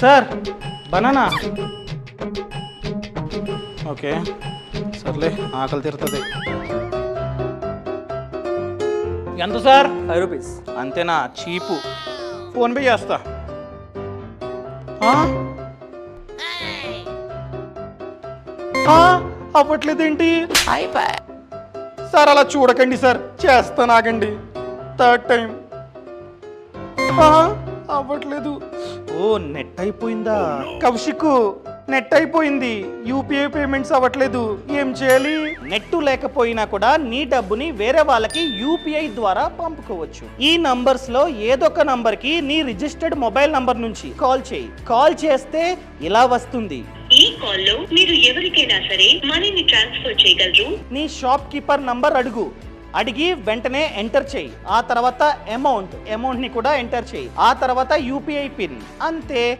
Sir banana. Okay సర్లే, ఆకలి తీరుతుంది. ఎంత సార్? 5 రూపీస్. అంతేనా? చీపు. ఫోన్పే చేస్తా. అవ్వట్లేదేంటి? సార్ అలా చూడకండి సార్, చేస్తాను ఆగండి. Third time. అవ్వట్లేదు. ఓ నెట్ అయిపోయిందా? కౌశిక్ నెట్ అయిపోయింది, యూపీఐ పేమెంట్స్ అవ్వట్లేదు, ఏం చేయాలి? నెట్ లేకపోయినా కూడా నీ డబ్బుని వేరే వాళ్ళకి యూపీఐ ద్వారా పంపుకోవచ్చు. ఈ నంబర్స్ లో ఏదో ఒక నంబర్ కి నీ రిజిస్టర్డ్ మొబైల్ నంబర్ నుంచి కాల్ చేయి. కాల్ చేస్తే ఇలా వస్తుంది. ఈ కాల్లో మీరు ఎవరికైనా సరే మనీని ట్రాన్స్ఫర్ చేయగలరు. నీ షాప్ కీపర్ నంబర్ అడుగు. అడిగి వెంటనే ఎంటర్ చేయి. ఆ తర్వాత అమౌంట్ ని కూడా ఎంటర్ చేయి. ఆ తర్వాత యూపీఐ పిన్. అంతే.